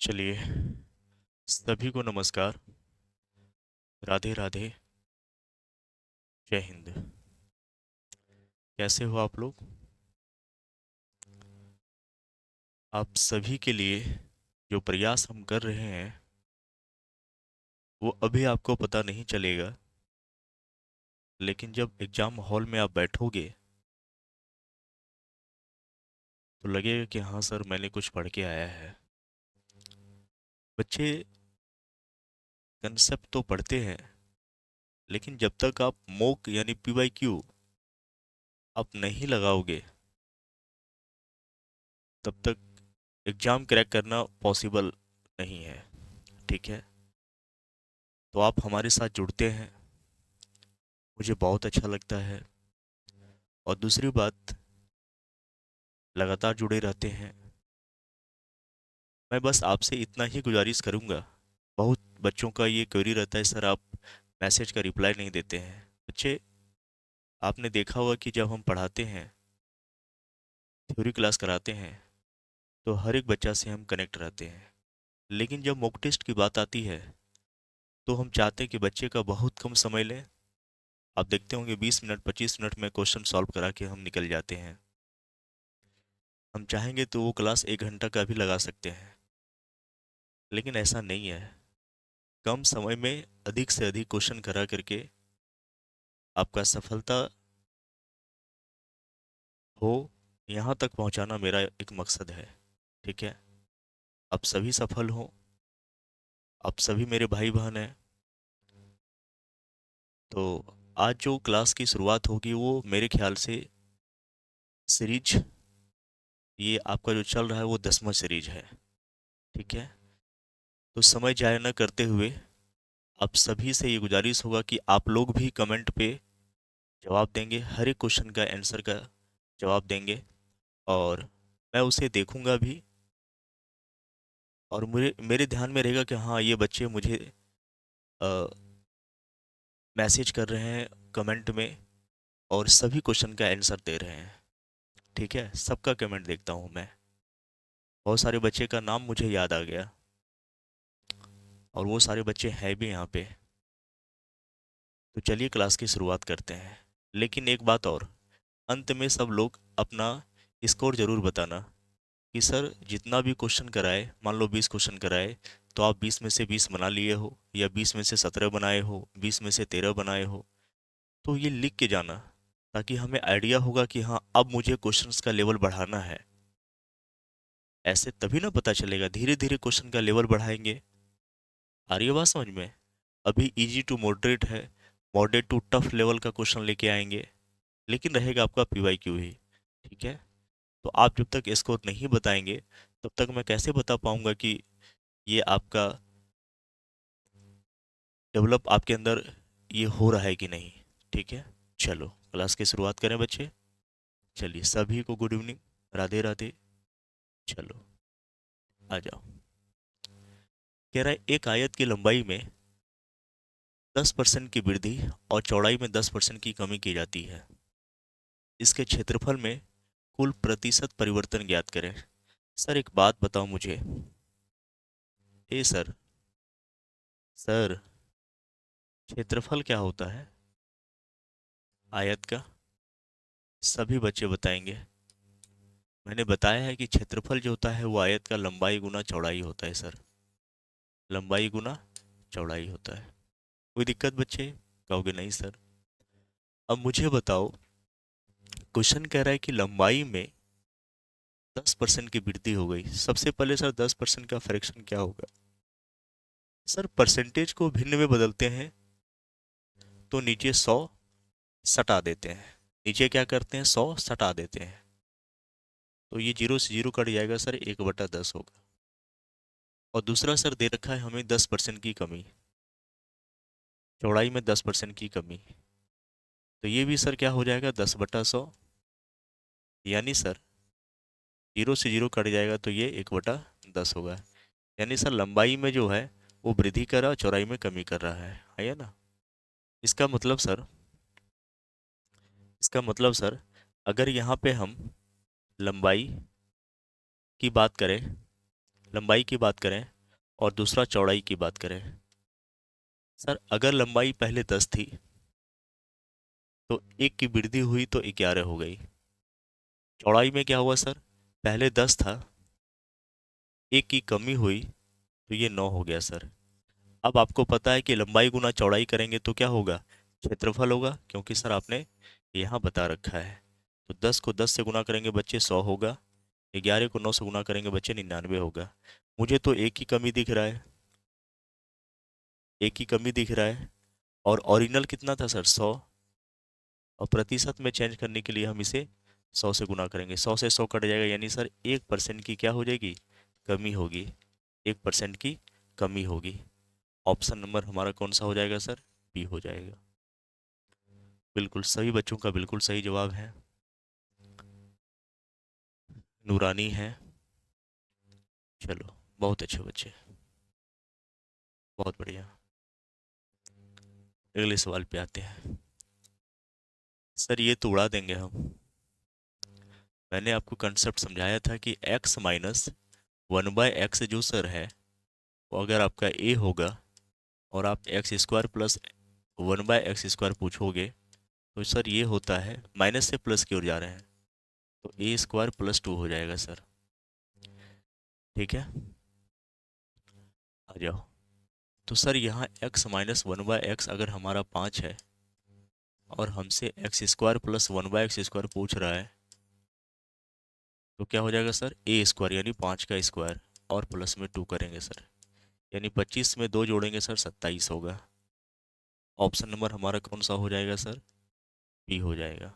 चलिए, सभी को नमस्कार। राधे राधे। जय हिंद। कैसे हो आप लोग? आप सभी के लिए जो प्रयास हम कर रहे हैं वो अभी आपको पता नहीं चलेगा, लेकिन जब एग्ज़ाम हॉल में आप बैठोगे तो लगेगा कि हाँ सर, मैंने कुछ पढ़ के आया है। बच्चे कंसेप्ट तो पढ़ते हैं, लेकिन जब तक आप मॉक यानी PYQ आप नहीं लगाओगे तब तक एग्ज़ाम क्रैक करना पॉसिबल नहीं है। ठीक है? तो आप हमारे साथ जुड़ते हैं, मुझे बहुत अच्छा लगता है। और दूसरी बात, लगातार जुड़े रहते हैं। मैं बस आपसे इतना ही गुजारिश करूंगा। बहुत बच्चों का ये क्वेरी रहता है, सर आप मैसेज का रिप्लाई नहीं देते हैं। बच्चे, आपने देखा होगा कि जब हम पढ़ाते हैं, थ्योरी क्लास कराते हैं, तो हर एक बच्चा से हम कनेक्ट रहते हैं। लेकिन जब मॉक टेस्ट की बात आती है तो हम चाहते हैं कि बच्चे का बहुत कम समय लें। आप देखते होंगे 20 मिनट 25 मिनट में क्वेश्चन सॉल्व करा के हम निकल जाते हैं। हम चाहेंगे तो वो क्लास 1 घंटा का भी लगा सकते हैं, लेकिन ऐसा नहीं है। कम समय में अधिक से अधिक क्वेश्चन करा करके आपका सफलता हो, यहाँ तक पहुँचाना मेरा एक मकसद है। ठीक है? आप सभी सफल हो, आप सभी मेरे भाई बहन हैं। तो आज जो क्लास की शुरुआत होगी वो मेरे ख्याल से सीरीज, ये आपका जो चल रहा है वो 10वां सीरीज है। ठीक है? तो समय जाया न करते हुए आप सभी से ये गुजारिश होगा कि आप लोग भी कमेंट पे जवाब देंगे, हर एक क्वेश्चन का आंसर का जवाब देंगे, और मैं उसे देखूंगा भी। और मुझे मेरे ध्यान में रहेगा कि हाँ, ये बच्चे मुझे मैसेज कर रहे हैं कमेंट में और सभी क्वेश्चन का आंसर दे रहे हैं। ठीक है? सबका कमेंट देखता हूँ मैं। बहुत सारे बच्चे का नाम मुझे याद आ गया, और वो सारे बच्चे हैं भी यहाँ पे। तो चलिए क्लास की शुरुआत करते हैं। लेकिन एक बात और, अंत में सब लोग अपना स्कोर ज़रूर बताना कि सर जितना भी क्वेश्चन कराए, मान लो 20 क्वेश्चन कराए, तो आप 20 में से 20 बना लिए हो, या 20 में से 17 बनाए हो, 20 में से 13 बनाए हो। तो ये लिख के जाना, ताकि हमें आइडिया होगा कि हाँ, अब मुझे क्वेश्चंस का लेवल बढ़ाना है। ऐसे तभी ना पता चलेगा, धीरे धीरे क्वेश्चन का लेवल बढ़ाएंगे। आ रही है बात समझ में? अभी इजी टू मॉडरेट है, मॉडरेट टू टफ लेवल का क्वेश्चन लेके आएंगे, लेकिन रहेगा आपका PYQ ही। ठीक है? तो आप जब तक स्कोर नहीं बताएंगे तब तक मैं कैसे बता पाऊंगा कि ये आपका डेवलप आपके अंदर ये हो रहा है कि नहीं। ठीक है? चलो क्लास की शुरुआत करें बच्चे। चलिए, सभी को गुड इवनिंग, राधे राधे। चलो आ जाओ। कह रहा है, एक आयत की लंबाई में 10% की वृद्धि और चौड़ाई में 10% की कमी की जाती है। इसके क्षेत्रफल में कुल प्रतिशत परिवर्तन ज्ञात करें। सर एक बात बताओ मुझे। ए सर, सर क्षेत्रफल क्या होता है आयत का? सभी बच्चे बताएंगे। मैंने बताया है कि क्षेत्रफल जो होता है वो आयत का लंबाई गुना चौड़ाई होता है सर। लंबाई गुना चौड़ाई होता है। कोई दिक्कत बच्चे? कहोगे नहीं सर। अब मुझे बताओ, क्वेश्चन कह रहा है कि लंबाई में 10% की वृद्धि हो गई। सबसे पहले सर 10% का फ्रैक्शन क्या होगा? सर परसेंटेज को भिन्न में बदलते हैं तो नीचे 100 सटा देते हैं। नीचे क्या करते हैं? 100 सटा देते हैं। तो ये जीरो से जीरो कट जाएगा सर, 1/10 होगा। और दूसरा सर दे रखा है हमें 10% की कमी, चौड़ाई में 10% की कमी। तो ये भी सर क्या हो जाएगा? 10/100। यानी सर जीरो से जीरो कट जाएगा तो ये 1/10 होगा। यानी सर लंबाई में जो है वो वृद्धि कर रहा है, चौड़ाई में कमी कर रहा है ना? इसका मतलब सर, इसका मतलब सर, अगर यहाँ पे हम लंबाई की बात करें, लंबाई की बात करें और दूसरा चौड़ाई की बात करें। सर अगर लंबाई पहले 10 थी तो एक की वृद्धि हुई तो 11 हो गई। चौड़ाई में क्या हुआ सर, पहले 10 था, एक की कमी हुई तो ये 9 हो गया सर। अब आपको पता है कि लंबाई गुना चौड़ाई करेंगे तो क्या होगा, क्षेत्रफल होगा, क्योंकि सर आपने यहाँ बता रखा है। तो 10 को 10 से गुना करेंगे बच्चे 100 होगा, 11 को 9 से गुना करेंगे बच्चे 99 होगा। मुझे तो एक ही कमी दिख रहा है, एक ही कमी दिख रहा है। और ओरिजिनल कितना था सर, 100। और प्रतिशत में चेंज करने के लिए हम इसे 100 से गुना करेंगे, 100 से 100 कट जाएगा, यानी सर 1% की क्या हो जाएगी, कमी होगी, 1% की कमी होगी। ऑप्शन नंबर हमारा कौन सा हो जाएगा सर, बी हो जाएगा। बिल्कुल सभी बच्चों का बिल्कुल सही जवाब है। नूरानी है, चलो बहुत अच्छे बच्चे, बहुत बढ़िया। अगले सवाल पे आते हैं। सर ये तो उड़ा देंगे हम। मैंने आपको कंसेप्ट समझाया था कि x माइनस 1/x जो सर है वो अगर आपका a होगा और आप एक्स स्क्वायर प्लस 1/x² पूछोगे तो सर ये होता है, माइनस से प्लस की ओर जा रहे हैं तो a² + 2 हो जाएगा सर। ठीक है, आ जाओ। तो सर यहाँ x माइनस 1/x अगर हमारा 5 है और हमसे x² + 1/x² पूछ रहा है तो क्या हो जाएगा सर, a² यानी 5 का स्क्वायर और प्लस में 2 करेंगे सर, यानी 25 में 2 जोड़ेंगे सर 27 होगा। ऑप्शन नंबर हमारा कौन सा हो जाएगा सर, बी हो जाएगा।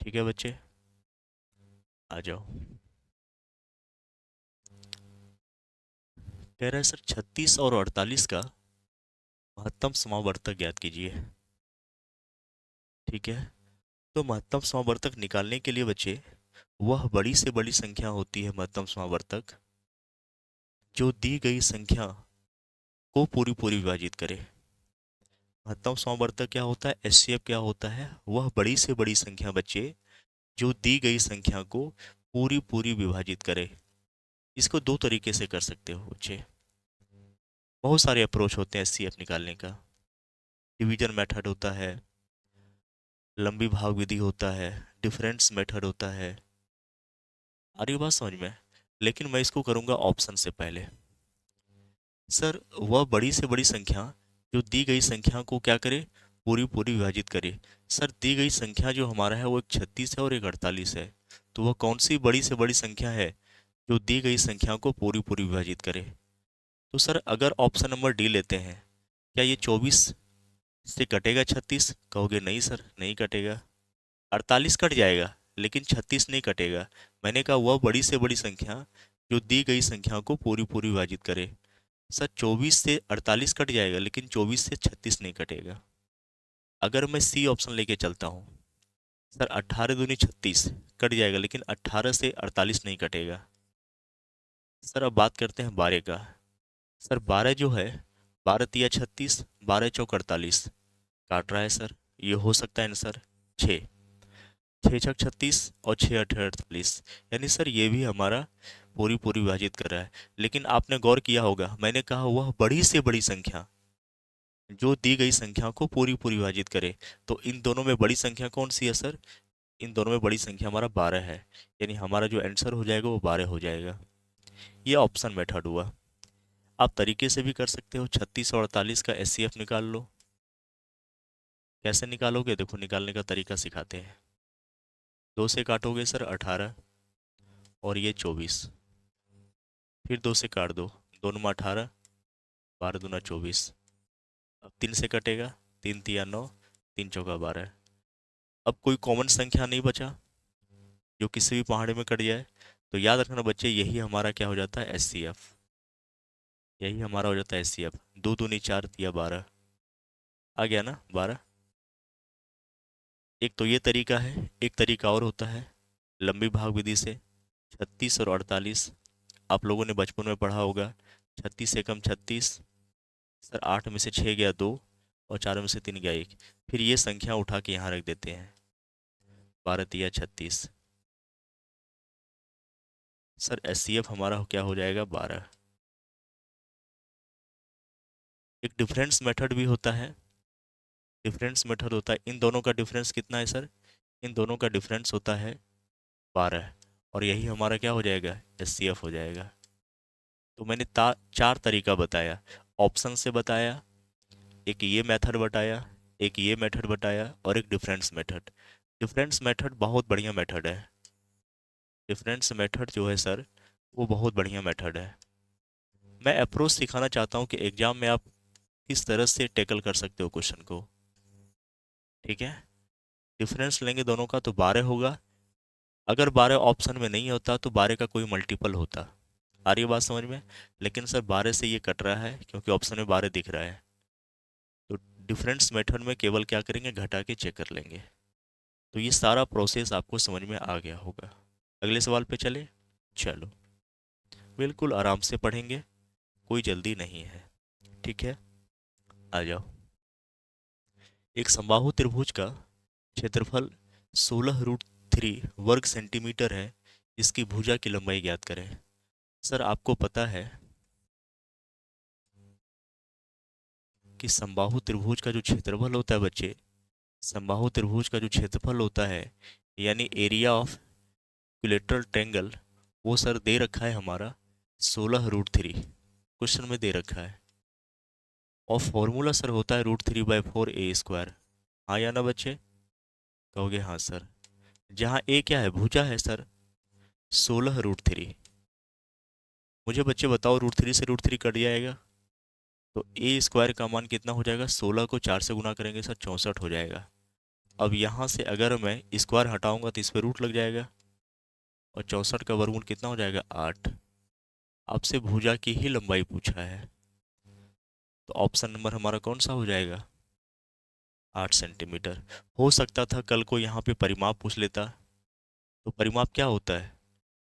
ठीक है बच्चे, आ जाओ। कह रहा है सर 36 और 48 का महत्तम समावर्तक ज्ञात कीजिए। ठीक है, तो महत्तम समावर्तक निकालने के लिए बच्चे वह बड़ी से बड़ी संख्या होती है महत्तम समावर्तक जो दी गई संख्या को पूरी पूरी विभाजित करे। महत्तम समावर्तक क्या होता है, एचसीएफ क्या होता है, वह बड़ी से बड़ी संख्या बच्चे जो दी गई संख्या को पूरी पूरी विभाजित करे। इसको दो तरीके से कर सकते हो बच्चे, बहुत सारे अप्रोच होते हैं एचसीएफ निकालने का। डिवीजन मेथड होता है, लंबी भाग विधि होता है, डिफरेंस मेथड होता है। आ रही बात समझ में, लेकिन मैं इसको करूंगा ऑप्शन से पहले। सर वह बड़ी से बड़ी संख्या जो दी गई संख्या को क्या करे, पूरी पूरी विभाजित करे। सर दी गई संख्या जो हमारा है वो एक 36 है और एक 48 है, तो वह कौन सी बड़ी से बड़ी संख्या है जो दी गई संख्या को पूरी पूरी विभाजित करे। तो सर अगर ऑप्शन नंबर डी लेते हैं, क्या ये 24 से कटेगा 36, कहोगे नहीं सर नहीं कटेगा। 48 कट जाएगा लेकिन 36 नहीं कटेगा। मैंने कहा वह बड़ी से बड़ी संख्या जो दी गई संख्या को पूरी पूरी विभाजित करे। सर 24 से 48 कट जाएगा लेकिन 24 से 36 नहीं कटेगा। अगर मैं सी ऑप्शन लेके चलता हूँ, सर 18 दूनी 36 कट जाएगा लेकिन 18 से 48 नहीं कटेगा। सर अब बात करते हैं 12 का। सर 12 जो है, 12 तिया 36, 12 चौक 48 काट रहा है सर, ये हो सकता है आंसर 6, 6 छक 36 और 6 अठ 48, यानी सर ये भी हमारा पूरी पूरी विभाजित कर रहा है। लेकिन आपने गौर किया होगा मैंने कहा वह बड़ी से बड़ी संख्या जो दी गई संख्या को पूरी पूरी विभाजित करे, तो इन दोनों में बड़ी संख्या कौन सी है सर, इन दोनों में बड़ी संख्या हमारा 12 है, यानी हमारा जो आंसर हो जाएगा वो 12 हो जाएगा। ये ऑप्शन मेथड हुआ। आप तरीके से भी कर सकते हो, 36 और 48 का एचसीएफ निकाल लो। कैसे निकालोगे, देखो निकालने का तरीका सिखाते हैं। 2 से काटोगे सर 18 और ये 24, फिर 2 से काट दो, 2 में 18, 12 दूना 24। अब 3 से कटेगा, 3 तिया 9, 3 चौका 12। अब कोई कॉमन संख्या नहीं बचा जो किसी भी पहाड़े में कट जाए, तो याद रखना बच्चे यही हमारा क्या हो जाता है, एचसीएफ। यही हमारा हो जाता है एचसीएफ। 2 दूनी 4 तिया 12, आ गया ना 12। एक तो ये तरीका है, एक तरीका और होता है लंबी भाग विधि से। 36 और 48 आप लोगों ने बचपन में पढ़ा होगा, 36 से कम 36, सर 8 में से 6 गया 2 और 4 में से 3 गया 1, फिर ये संख्या उठा के यहाँ रख देते हैं, 12 तिया 36। सर एचसीएफ हमारा क्या हो जाएगा, 12। एक डिफरेंस मेथड भी होता है, डिफरेंस मेथड होता है। इन दोनों का डिफरेंस कितना है सर? इन दोनों का डिफरेंस होता है 12, और यही हमारा क्या हो जाएगा? एचसीएफ हो जाएगा। तो मैंने चार तरीका बताया, ऑप्शन से बताया, एक ये मेथड बताया, एक ये मेथड बताया, और एक डिफरेंस मेथड। डिफरेंस मेथड बहुत बढ़िया मेथड है। डिफरेंस मेथड जो है सर, वो बहुत बढ़िया मेथड है। मैं अप्रोच सिखाना चाहता हूँ कि एग्जाम में आप किस तरह से टैकल कर सकते हो क्वेश्चन को। ठीक है, डिफरेंस लेंगे दोनों का तो 12 होगा। अगर 12 ऑप्शन में नहीं होता तो 12 का कोई मल्टीपल होता। आ रही है बात समझ में? लेकिन सर 12 से ये कट रहा है क्योंकि ऑप्शन में 12 दिख रहा है। तो डिफरेंस मेथड में केवल क्या करेंगे, घटा के चेक कर लेंगे। तो ये सारा प्रोसेस आपको समझ में आ गया होगा। अगले सवाल पे चले। चलो, बिल्कुल आराम से पढ़ेंगे, कोई जल्दी नहीं है। ठीक है, आ जाओ। एक समबाहु त्रिभुज का क्षेत्रफल 16√3 वर्ग सेंटीमीटर है। इसकी भुजा की लंबाई ज्ञात करें। सर आपको पता है कि समबाहु त्रिभुज का जो क्षेत्रफल होता है बच्चे, समबाहु त्रिभुज का जो क्षेत्रफल होता है, यानी एरिया ऑफ इक्विलेटरल ट्रायंगल, वो सर दे रखा है हमारा 16√3, क्वेश्चन में दे रखा है। और फॉर्मूला सर होता है √3/4 a²। हाँ या ना बच्चे? कहोगे हाँ सर। जहाँ ए क्या है, भुजा है सर, 16√3। मुझे बच्चे बताओ, √3 से √3 कट जाएगा तो a² का मान कितना हो जाएगा? 16 को 4 से गुना करेंगे सर, 64 हो जाएगा। अब यहाँ से अगर मैं स्क्वायर हटाऊंगा तो इस पर रूट लग जाएगा, और 64 का वर्गमूल कितना हो जाएगा? 8। आपसे भुजा की ही लंबाई पूछा है, तो ऑप्शन नंबर हमारा कौन सा हो जाएगा? 8 सेंटीमीटर। हो सकता था कल को यहाँ पे परिमाप पूछ लेता। तो परिमाप क्या होता है?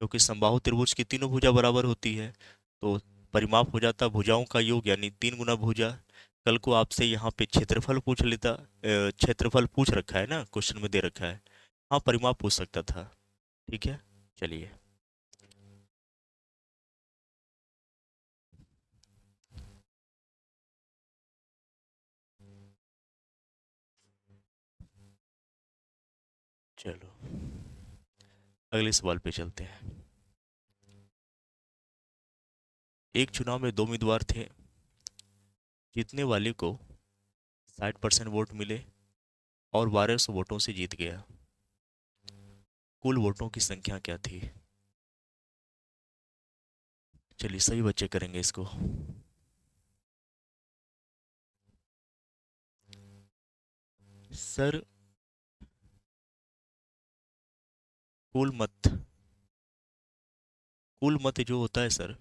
क्योंकि समबाहु त्रिभुज की तीनों भुजा बराबर होती है, तो परिमाप हो जाता भुजाओं का योग, यानी 3 गुना भुजा। कल को आपसे यहाँ पे क्षेत्रफल पूछ लेता, क्षेत्रफल पूछ रखा है ना, क्वेश्चन में दे रखा है। हाँ, परिमाप पूछ सकता था। ठीक है, चलिए। चलो, अगले सवाल पे चलते हैं। एक चुनाव में 2 उम्मीदवार थे। जीतने वाले को 60% वोट मिले और 1200 वोटों से जीत गया। कुल वोटों की संख्या क्या थी? चलिए, सही बच्चे करेंगे इसको। सर कुल मत, कुल मत जो होता है सर,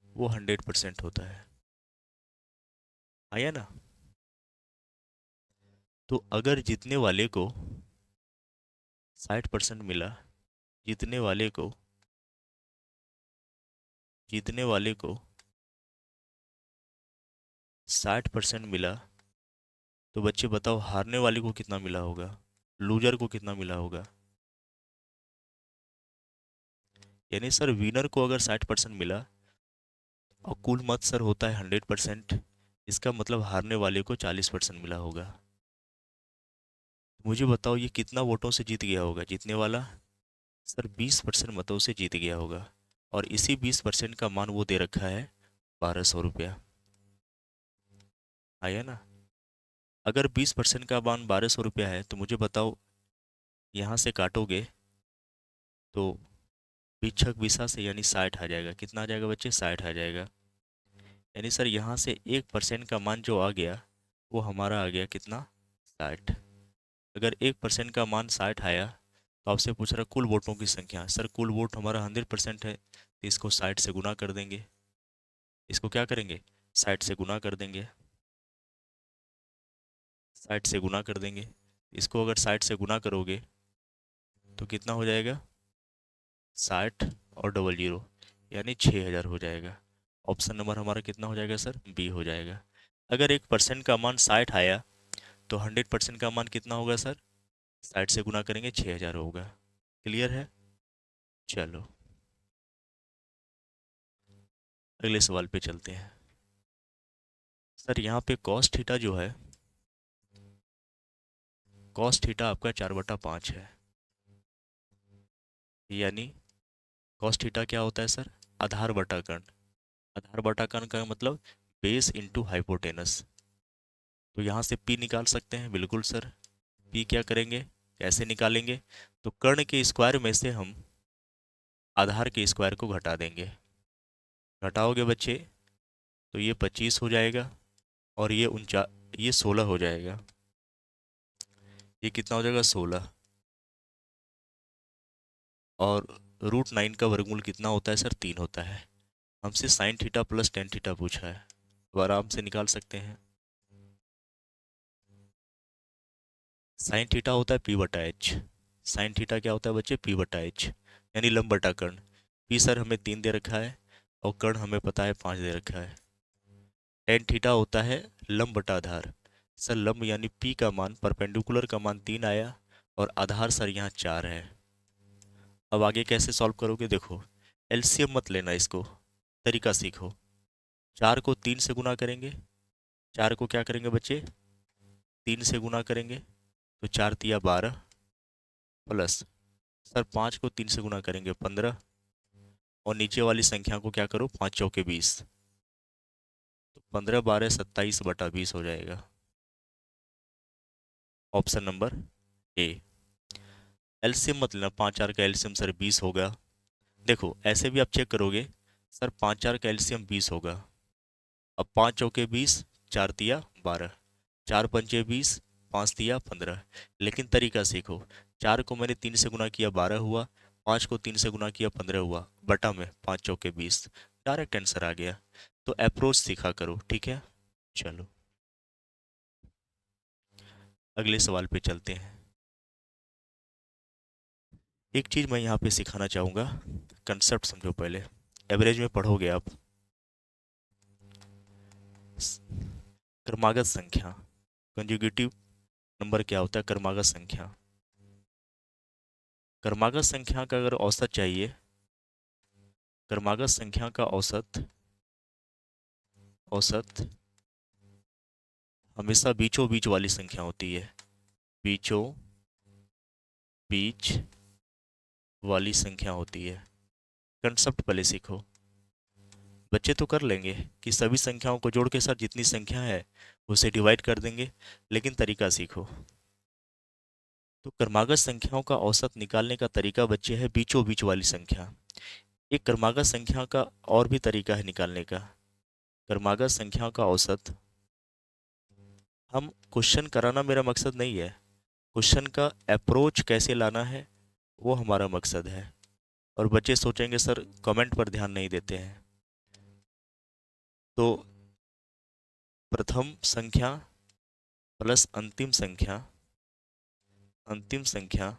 वो 100% होता है। आया ना? तो अगर जीतने वाले को 60% मिला, जीतने वाले को, जीतने वाले को 60% मिला, तो बच्चे बताओ हारने वाले को कितना मिला होगा, लूजर को कितना मिला होगा? यानी सर विनर को अगर 60% मिला और कुल मत सर होता है 100%, इसका मतलब हारने वाले को 40% मिला होगा। मुझे बताओ ये कितना वोटों से जीत गया होगा जीतने वाला? सर 20% मतों से जीत गया होगा, और इसी 20% का मान वो दे रखा है 1200 रुपया। आया ना? अगर 20% का मान 1200 रुपया है तो मुझे बताओ, यहाँ से काटोगे तो भिक्षक विसा से, यानी 60 आ जाएगा। कितना आ जाएगा बच्चे? 60 आ जाएगा। यानी सर यहाँ से 1% का मान जो आ गया, वो हमारा आ गया कितना? 60। अगर 1% का मान 60 आया तो आपसे पूछ रहा कुल वोटों की संख्या। सर कुल वोट हमारा 100% है, तो इसको 60 से गुना कर देंगे। इसको क्या करेंगे? 60 से गुना कर देंगे। 60 से गुना कर देंगे। इसको अगर 60 से गुना करोगे तो कितना हो जाएगा? 60 और डबल जीरो, यानी 6000 हो जाएगा। ऑप्शन नंबर हमारा कितना हो जाएगा सर? बी हो जाएगा। अगर 1% का मान 60 आया तो 100% का मान कितना होगा सर? 60 से गुना करेंगे 6000 होगा। क्लियर है? चलो, अगले सवाल पे चलते हैं। सर यहाँ पे कॉस थीटा जो है, कॉस थीटा आपका 4/5 है। यानी कॉस थीटा क्या होता है सर? आधार बटा कर्ण। आधार बटा कर्ण का मतलब बेस इंटू हाइपोटेनस। तो यहाँ से पी निकाल सकते हैं, बिल्कुल सर। पी क्या करेंगे, कैसे निकालेंगे? तो कर्ण के स्क्वायर में से हम आधार के स्क्वायर को घटा देंगे। घटाओगे बच्चे तो ये 25 हो जाएगा, और ये 16 हो जाएगा। ये कितना हो जाएगा? 16। और √9 का वर्गमूल कितना होता है सर? 3 होता है। हमसे sine theta plus tan theta पूछा है, तो आराम से निकाल सकते हैं। साइन थीटा होता है p/h। साइन थीटा क्या होता है बच्चे? p/h, यानी लंब बटा कर्ण। p सर हमें 3 दे रखा है, और कर्ण हमें पता है 5 दे रखा है। टेन थीटा होता है लंब बटा आधार। सर लंब यानी p का मान, परपेंडिकुलर का मान 3 आया, और आधार सर यहाँ 4 है। अब आगे कैसे सॉल्व करोगे? देखो, एलसीएम मत लेना, इसको तरीका सीखो। 4 को 3 से गुना करेंगे। 4 को क्या करेंगे बच्चे? 3 से गुना करेंगे, तो 4 तिया 12, प्लस सर 5 को 3 से गुना करेंगे 15, और नीचे वाली संख्या को क्या करो? 5 चौके 20, तो 15 12 27/20 हो जाएगा। Option number A. एलसीएम मत लेना, 5 4 का एलसीएम सर 20 होगा। देखो ऐसे भी आप चेक करोगे, सर 5 4 का एलसीएम 20 होगा। अब 5 चौके 20, 4 तिया 12, 4 पंचे 20, 5 तिया 15। लेकिन तरीका सीखो, 4 को मैंने 3 से गुना किया 12 हुआ, 5 को 3 से गुना किया 15 हुआ, बटा में 5 चौके 20, डायरेक्ट आंसर आ गया। तो अप्रोच सीखा करो, ठीक है। चलो अगले सवाल पे चलते हैं। एक चीज़ मैं यहाँ पे सिखाना चाहूँगा, कंसेप्ट समझो पहले। एवरेज में पढ़ोगे आप। क्रमागत संख्या, कंजुगेटिव नंबर क्या होता है? क्रमागत संख्या। क्रमागत संख्या का अगर औसत चाहिए, क्रमागत संख्या का औसत, औसत हमेशा बीचों बीच वाली संख्या होती है। बीचों बीच वाली संख्या होती है। कंसेप्ट पहले सीखो। बच्चे तो कर लेंगे कि सभी संख्याओं को जोड़ के साथ जितनी संख्या है उसे डिवाइड कर देंगे, लेकिन तरीका सीखो। तो क्रमागत संख्याओं का औसत निकालने का तरीका बच्चे है बीचों बीच वाली संख्या। एक क्रमागत संख्या का और भी तरीका है निकालने का। क्रमागत संख्याओं का औसत, हम क्वेश्चन कराना मेरा मकसद नहीं है, क्वेश्चन का अप्रोच कैसे लाना है वो हमारा मकसद है। और बच्चे सोचेंगे सर कमेंट पर ध्यान नहीं देते हैं। तो प्रथम संख्या प्लस अंतिम संख्या, अंतिम संख्या,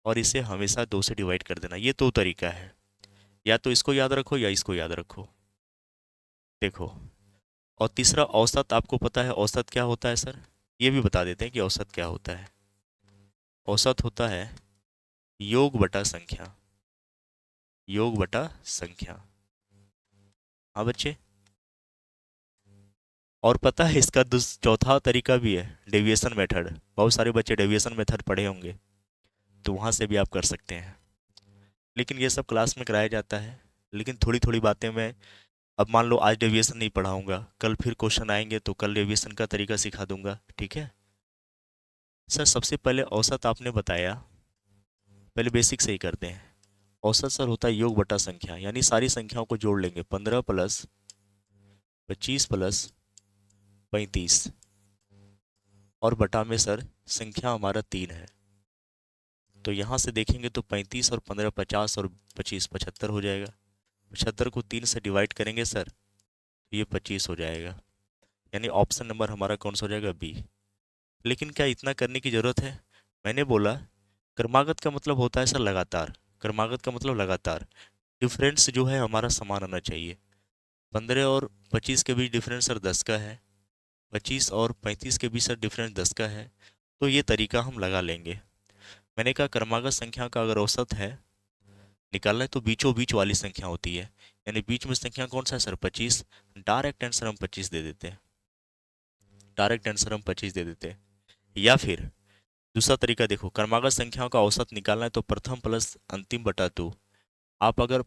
और इसे हमेशा 2 से डिवाइड कर देना, ये तो तरीका है। या तो इसको याद रखो या इसको याद रखो। देखो, और तीसरा औसत, आपको पता है औसत क्या होता है सर? ये भी बता देते हैं कि औसत क्या होता है। औसत होता है योग बटा संख्या, योग बटा संख्या। हाँ बच्चे, और पता है इसका चौथा तरीका भी है, डेविएशन मेथड। बहुत सारे बच्चे डेविएशन मेथड पढ़े होंगे, तो वहाँ से भी आप कर सकते हैं। लेकिन ये सब क्लास में कराया जाता है, लेकिन थोड़ी थोड़ी बातें मैं, अब मान लो आज डेविएशन नहीं पढ़ाऊंगा, कल फिर क्वेश्चन आएंगे तो कल डेविएशन का तरीका सिखा दूंगा, ठीक है। सर सबसे पहले औसत आपने बताया, पहले बेसिक से ही करते हैं। औसत सर होता है योग बटा संख्या, यानी सारी संख्याओं को जोड़ लेंगे, 15 प्लस 25 प्लस 35, और बटा में सर संख्या हमारा 3 है। तो यहाँ से देखेंगे तो 35 और 15 50, और 25 75 हो जाएगा। 75 को 3 से डिवाइड करेंगे सर, तो ये 25 हो जाएगा। यानी ऑप्शन नंबर हमारा कौन सा हो जाएगा? बी। लेकिन क्या इतना करने की ज़रूरत है? मैंने बोला क्रमागत का मतलब होता है सर लगातार, क्रमागत का मतलब लगातार। डिफरेंस जो है हमारा समान होना चाहिए। 15 और 25 के बीच डिफरेंस सर 10 का है, 25 और 35 के बीच सर डिफरेंस 10 का है, तो ये तरीका हम लगा लेंगे। मैंने कहा क्रमागत संख्या का अगर औसत है निकालना है तो बीचों बीच वाली संख्या होती है, यानी बीच में संख्या कौन सा है सर? 25। डायरेक्ट आंसर हम 25 दे देते हैं। डायरेक्ट आंसर हम 25 दे देते हैं। या फिर दूसरा तरीका देखो, क्रमागत संख्याओं का औसत निकालना है तो प्रथम प्लस अंतिम बटा 2। आप अगर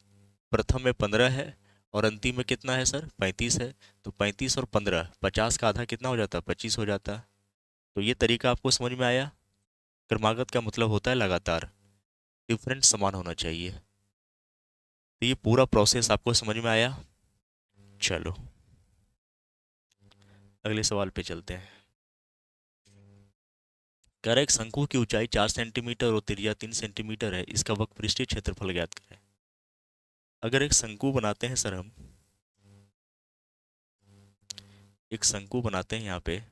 प्रथम में 15 है और अंतिम में कितना है सर 35 है, तो 35 और 15 50 का आधा कितना हो जाता है 25 हो जाता है। तो ये तरीका आपको समझ में आया। क्रमागत का मतलब होता है लगातार, डिफरेंस समान होना चाहिए। तो ये पूरा प्रोसेस आपको समझ में आया। चलो अगले सवाल पे चलते हैं। कह रहा है एक शंकु की ऊंचाई 4 सेंटीमीटर और त्रिज्या 3 सेंटीमीटर है, इसका वक्रपृष्ठीय क्षेत्रफल ज्ञात करें। अगर एक शंकु बनाते हैं सर, हम एक शंकु बनाते हैं यहाँ पे,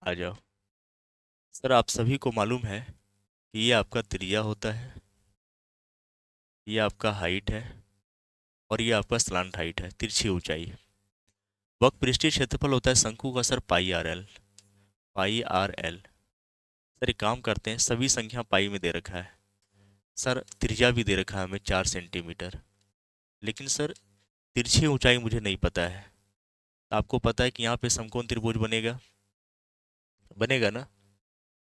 आ जाओ। सर आप सभी को मालूम है कि ये आपका त्रिज्या होता है, ये आपका हाइट है, और ये आपका स्लांट हाइट है, तिरछी ऊंचाई। वक्रपृष्ठीय क्षेत्रफल होता है शंकु का सर पाई आर एल। पाई आर एल। सर एक काम करते हैं, सभी संख्या पाई में दे रखा है सर, त्रिज्या भी दे रखा है हमें 4 सेंटीमीटर, लेकिन सर तिरछी ऊंचाई मुझे नहीं पता है। आपको पता है कि यहाँ पे समकोण त्रिभुज बनेगा, बनेगा ना।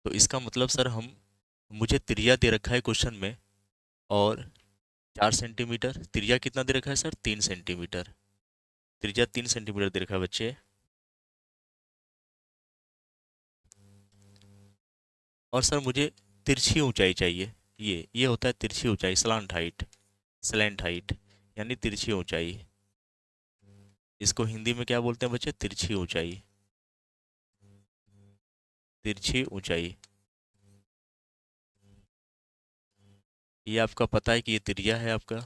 तो इसका मतलब सर हम, मुझे त्रिज्या दे रखा है क्वेश्चन में, और 4 सेंटीमीटर, त्रिज्या कितना दे रखा है सर 3 सेंटीमीटर। त्रिज्या 3 सेंटीमीटर दे रखा है बच्चे। और सर मुझे तिरछी ऊंचाई चाहिए, ये होता है तिरछी ऊंचाई, स्लांट हाइट। स्लैंट हाइट यानी तिरछी ऊंचाई। इसको हिंदी में क्या बोलते हैं बच्चे, तिरछी ऊंचाई। तिरछी ऊंचाई। ये आपका पता है कि ये त्रिज्या है आपका,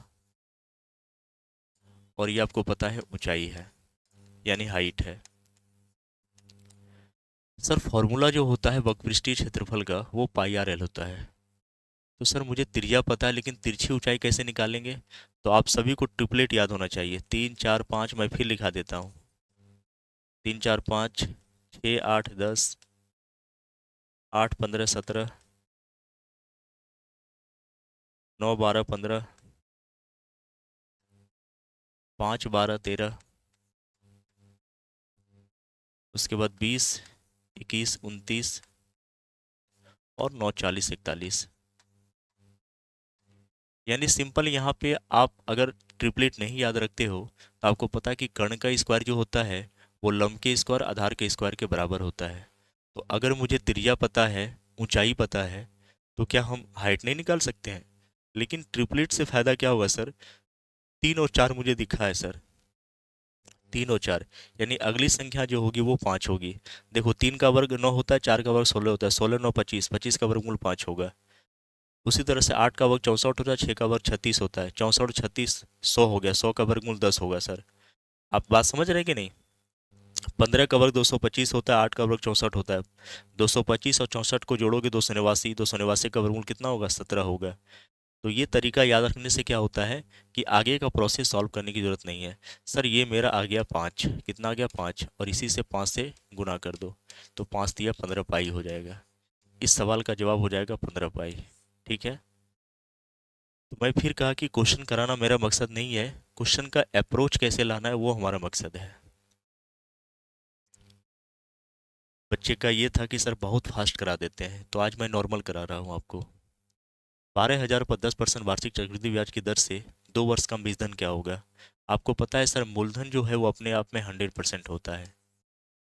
और ये आपको पता है ऊंचाई है, यानी हाइट है। सर फॉर्मूला जो होता है वक्रपृष्ठीय क्षेत्रफल का वो पाई आर एल होता है। तो सर मुझे त्रिज्या पता है, लेकिन तिरछी ऊंचाई कैसे निकालेंगे। तो आप सभी को ट्रिपलेट याद होना चाहिए, 3 4 5। मैं फिर लिखा देता हूँ, 3 4 5 6 8 10 8 15 17 9 12 15 5 12 13, उसके बाद 20 21 29 और 9 40 41। यानी सिंपल, यहाँ पे आप अगर ट्रिपलेट नहीं याद रखते हो तो आपको पता है कि कर्ण का स्क्वायर जो होता है वो लंब के स्क्वायर आधार के स्क्वायर के बराबर होता है। तो अगर मुझे त्रिज्या पता है, ऊंचाई पता है, तो क्या हम हाइट नहीं निकाल सकते हैं। लेकिन ट्रिपलेट से फायदा क्या होगा सर, 3 और 4 मुझे दिखा है सर, 3 और 4, यानी अगली संख्या जो होगी वो 5 होगी। देखो 3 का वर्ग 9 होता है, 4 का वर्ग 16 होता है, 16 9 25, 25 का वर्गमूल 5 होगा। उसी तरह से 8 का वर्ग 64 होता है, 6 का वर्ग 36 होता है, 64 36 100 हो गया, 100 का वर्गमूल 10 होगा सर। आप बात समझ रहे हैं कि नहीं। 15 का वर्ग 225 होता है, 8 का वर्ग 64 होता है, 225 और 64 को जोड़ोगे 289, 289 का वर्गमूल कितना होगा 17 होगा। तो ये तरीका याद रखने से क्या होता है कि आगे का प्रोसेस सॉल्व करने की जरूरत नहीं है। सर ये मेरा आ गया 5, कितना आ गया 5, और इसी से 5 से गुना कर दो, तो 5 दिया 15 पाई हो जाएगा। इस सवाल का जवाब हो जाएगा 15 पाई। ठीक है। तो मैं फिर कहा कि क्वेश्चन कराना मेरा मकसद नहीं है, क्वेश्चन का अप्रोच कैसे लाना है वो हमारा मकसद है। बच्चे का ये था कि सर बहुत फास्ट करा देते हैं, तो आज मैं नॉर्मल करा रहा हूँ आपको। 12,000 पर 10% वार्षिक चक्रवृद्धि ब्याज की दर से 2 वर्ष का बीजधन क्या होगा। आपको पता है सर मूलधन जो है वो अपने आप में 100% होता है।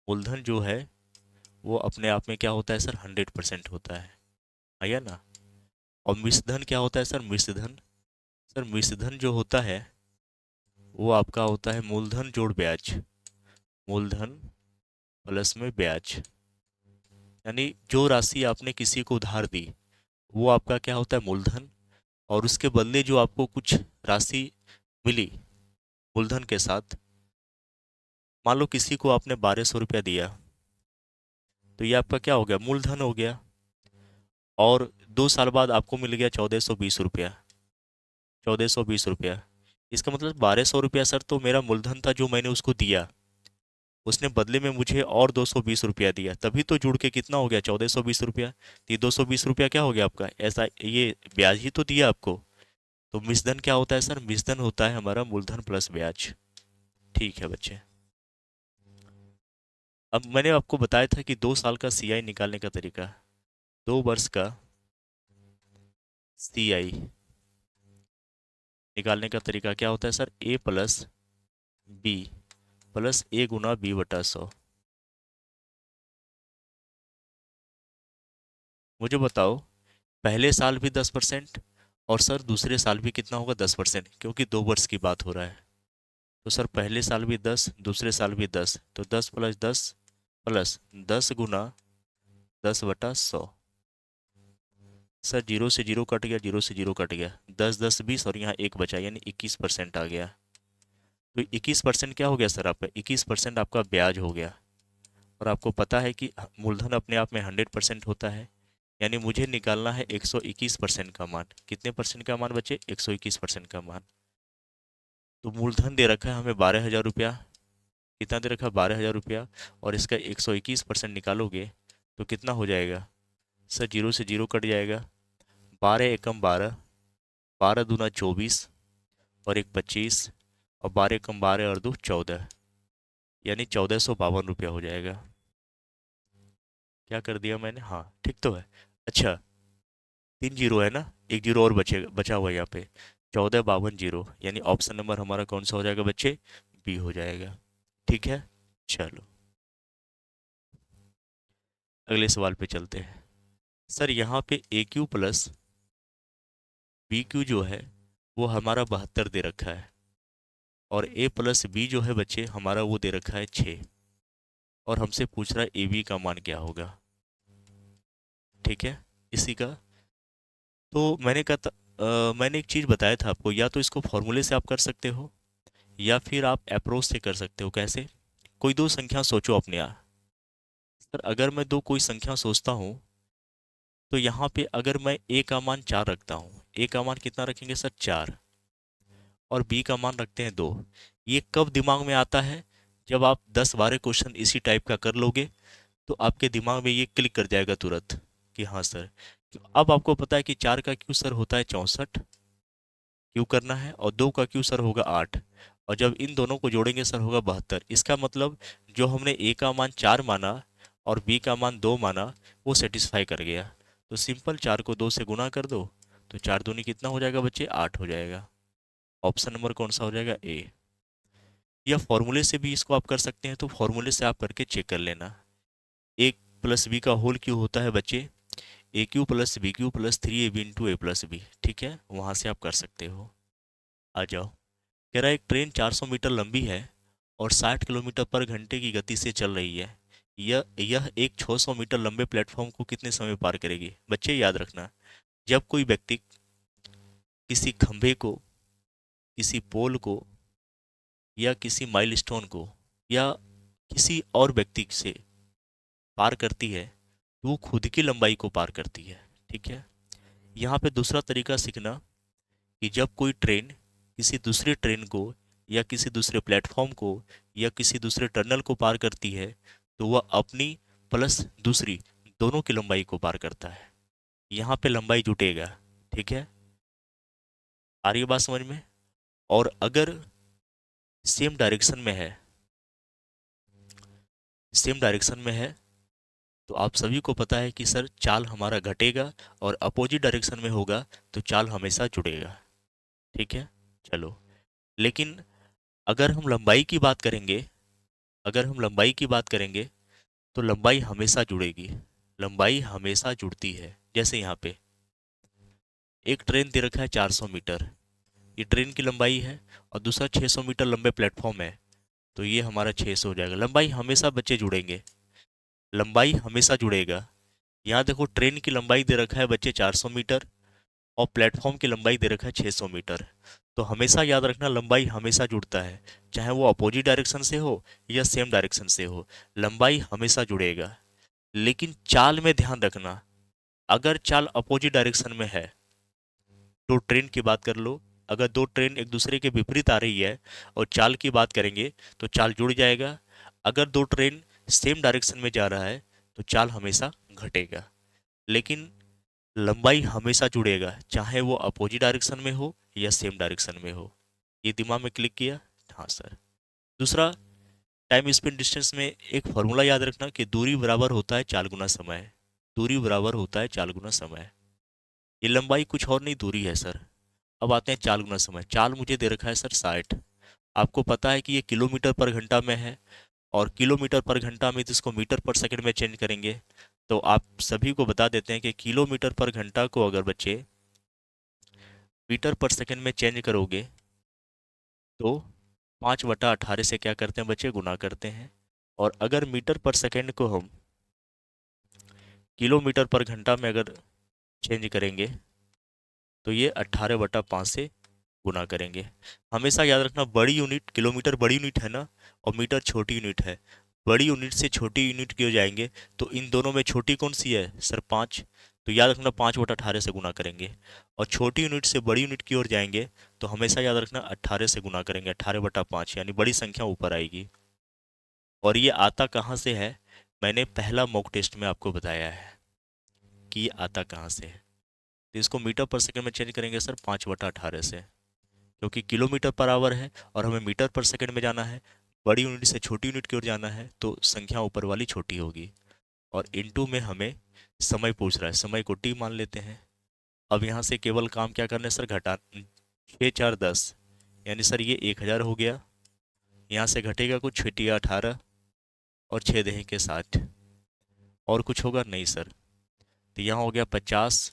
मूलधन जो है वो अपने आप में क्या होता है सर 100% होता है, आया ना। और मिश्रधन क्या होता है सर, मिश्रधन, सर मिश्रधन जो होता है वो आपका होता है मूलधन जोड़ ब्याज। मूलधन प्लस में ब्याज, यानी जो राशि आपने किसी को उधार दी वो आपका क्या होता है मूलधन, और उसके बदले जो आपको कुछ राशि मिली मूलधन के साथ, मान लो किसी को आपने 1200 रुपया दिया, तो ये आपका क्या हो गया मूलधन हो गया। और 2 साल बाद आपको मिल गया 1420 रुपया। 1420 रुपया, इसका मतलब 1200 रुपया सर तो मेरा मूलधन था जो मैंने उसको दिया, उसने बदले में मुझे और 220 रुपया दिया, तभी तो जुड़ के कितना हो गया 1420 रुपया। तो ये 220 रुपया क्या हो गया आपका, ऐसा ये ब्याज ही तो दिया आपको। तो मिश्रधन क्या होता है सर, मिश्रधन होता है हमारा मूलधन प्लस ब्याज। ठीक है बच्चे, अब मैंने आपको बताया था कि 2 साल का सीआई निकालने का तरीका, 2 वर्ष का सीआई निकालने का तरीका क्या होता है सर, ए प्लस बी प्लस ए गुना बी बटा 100। मुझे बताओ, पहले साल भी 10% और सर दूसरे साल भी कितना होगा 10%, क्योंकि 2 वर्ष की बात हो रहा है। तो सर पहले साल भी 10, दूसरे साल भी 10, तो 10 प्लस 10 गुना 10 बटा 100। सर जीरो से जीरो कट गया, जीरो से जीरो कट गया, 10 10 20 और यहाँ एक बचा यानी 21% आ गया। तो 21% क्या हो गया सर आपका, 21% आपका ब्याज हो गया। और आपको पता है कि मूलधन अपने आप में 100% होता है, यानी मुझे निकालना है 121% का मान। कितने परसेंट का मान बचे, 121% का मान। तो मूलधन दे रखा है हमें 12,000 रुपया, कितना दे रखा है 12,000 रुपया, और इसका 121% निकालोगे तो कितना हो जाएगा सर, जीरो से जीरो कट जाएगा, 12 एकम 12, 12 दूना 24 और एक 25, और 12 एकम 12 और 2 14, यानी 1452 रुपया हो जाएगा। क्या कर दिया मैंने, हाँ ठीक तो है। अच्छा, 3 जीरो है ना, एक जीरो और बचा हुआ है यहाँ पे, 1452 जीरो, यानी ऑप्शन नंबर हमारा कौन सा हो जाएगा बच्चे, बी हो जाएगा। ठीक है, चलो अगले सवाल पे चलते हैं। सर यहाँ पे ए क्यू प्लस बी क्यू जो है वो हमारा 72 दे रखा है, और ए प्लस बी जो है बच्चे हमारा वो दे रखा है 6, और हमसे पूछ रहा है ए बी का मान क्या होगा। ठीक है, इसी का तो मैंने एक चीज़ बताया था आपको, या तो इसको फॉर्मूले से आप कर सकते हो या फिर आप अप्रोच से कर सकते हो। कैसे, कोई दो संख्या सोचो अपने यहाँ। सर अगर मैं दो कोई संख्या सोचता हूँ तो यहाँ पे अगर मैं ए का मान 4 रखता हूँ, ए का मान कितना रखेंगे सर 4, और बी का मान रखते हैं 2। ये कब दिमाग में आता है, जब आप 10-12 क्वेश्चन इसी टाइप का कर लोगे तो आपके दिमाग में ये क्लिक कर जाएगा तुरंत कि हाँ सर। तो अब आपको पता है कि 4 का क्यू सर होता है 64, क्यू करना है, और 2 का क्यू सर होगा 8, और जब इन दोनों को जोड़ेंगे सर होगा 72। इसका मतलब जो हमने ए का मान 4 माना और बी का मान 2 माना वो सेटिस्फाई कर गया। तो सिंपल 4 को 2 से गुना कर दो, तो 4 दूनी कितना हो जाएगा बच्चे, 8 हो जाएगा। ऑप्शन नंबर कौन सा हो जाएगा, ए। या फॉर्मूले से भी इसको आप कर सकते हैं, तो फॉर्मूले से आप करके चेक कर लेना। ए प्लस बी का होल क्यू होता है बच्चे A cube plus B cube plus 3ab into A plus B. ठीक है, वहाँ से आप कर सकते हो। आ जाओ, कह रहा है एक ट्रेन 400 मीटर लंबी है और 60 किलोमीटर पर घंटे की गति से चल रही है। यह एक 600 मीटर लंबे प्लेटफॉर्म को कितने समय में पार करेगी। बच्चे याद रखना, जब कोई व्यक्ति किसी खंभे को, किसी पोल को, या किसी माइलस्टोन को, या किसी और व्यक्ति से पार करती है तो वो खुद की लंबाई को पार करती है। ठीक है, यहाँ पे दूसरा तरीका सीखना कि जब कोई ट्रेन किसी दूसरी ट्रेन को, या किसी दूसरे प्लेटफॉर्म को, या किसी दूसरे टनल को पार करती है तो वह अपनी प्लस दूसरी दोनों की लंबाई को पार करता है। यहाँ पे लंबाई जुटेगा। ठीक है, आ रही है बात समझ में। और अगर सेम डायरेक्शन में है, सेम डायरेक्शन में है तो आप सभी को पता है कि सर चाल हमारा घटेगा, और अपोजिट डायरेक्शन में होगा तो चाल हमेशा जुड़ेगा। ठीक है, चलो, लेकिन अगर हम लंबाई की बात करेंगे, अगर हम लंबाई की बात करेंगे तो लंबाई हमेशा जुड़ेगी, लंबाई हमेशा जुड़ती है। जैसे यहाँ पे एक ट्रेन दे रखा है 400 मीटर, ये ट्रेन की लंबाई है, और दूसरा 600 मीटर लंबे प्लेटफॉर्म है, तो ये हमारा 600 हो जाएगा। लंबाई हमेशा बच्चे जुड़ेंगे, लंबाई हमेशा जुड़ेगा। यहाँ देखो ट्रेन की लंबाई दे रखा है बच्चे 400 मीटर, और प्लेटफॉर्म की लंबाई दे रखा है 600 मीटर। तो हमेशा याद रखना लंबाई हमेशा जुड़ता है, चाहे वो अपोजिट डायरेक्शन से हो या सेम डायरेक्शन से हो, लंबाई हमेशा जुड़ेगा। लेकिन चाल में ध्यान रखना, अगर चाल अपोजिट डायरेक्शन में है, दो ट्रेन की बात कर लो, अगर दो ट्रेन एक दूसरे के विपरीत आ रही है और चाल की बात करेंगे तो चाल जुड़ जाएगा। अगर दो ट्रेन सेम डायरेक्शन में जा रहा है तो चाल हमेशा घटेगा। लेकिन लंबाई हमेशा जुड़ेगा, चाहे वो अपोजिट डायरेक्शन में हो या सेम डायरेक्शन में हो। ये दिमाग में क्लिक किया? हाँ सर। दूसरा, टाइम स्पेंड डिस्टेंस में एक फॉर्मूला याद रखना कि दूरी बराबर होता है चाल गुना समय। दूरी बराबर होता है चाल गुना समय। ये लंबाई कुछ और नहीं, दूरी है सर। अब आते हैं चाल गुना समय। चाल मुझे दे रखा है सर 60। आपको पता है कि ये किलोमीटर पर घंटा में है, और किलोमीटर पर घंटा में तो इसको मीटर पर सेकंड में चेंज करेंगे। तो आप सभी को बता देते हैं कि किलोमीटर पर घंटा को अगर बच्चे मीटर पर सेकंड में चेंज करोगे तो 5/18 से क्या करते हैं बच्चे, गुना करते हैं। और अगर मीटर पर सेकंड को हम किलोमीटर पर घंटा में अगर चेंज करेंगे तो ये 18/5 से गुना करेंगे। हमेशा याद रखना, बड़ी यूनिट, किलोमीटर बड़ी यूनिट है ना, और मीटर छोटी यूनिट है। बड़ी यूनिट से छोटी यूनिट की हो जाएंगे तो इन दोनों में छोटी कौन सी है सर, 5। तो याद रखना 5/18 से गुना करेंगे। और छोटी यूनिट से बड़ी यूनिट की ओर जाएंगे तो हमेशा याद रखना 18 से गुना करेंगे, 18/5, यानी बड़ी संख्या ऊपर आएगी। और ये आता कहाँ से है, मैंने पहला मॉक टेस्ट में आपको बताया है कि ये आता कहाँ से है। तो इसको मीटर पर सेकंड में चेंज करेंगे सर 5/18 से, क्योंकि किलोमीटर पर आवर है और हमें मीटर पर सेकंड में जाना है। बड़ी यूनिट से छोटी यूनिट की ओर जाना है तो संख्या ऊपर वाली छोटी होगी। और इनटू में हमें समय पूछ रहा है, समय को टी मान लेते हैं। अब यहाँ से केवल काम क्या करना है सर, घटा 6×4=10, यानी सर ये 1000 हो गया। यहाँ से घटेगा कुछ, 6×8=18 और 6×2=60। और कुछ होगा नहीं सर। तो यहाँ हो गया 50t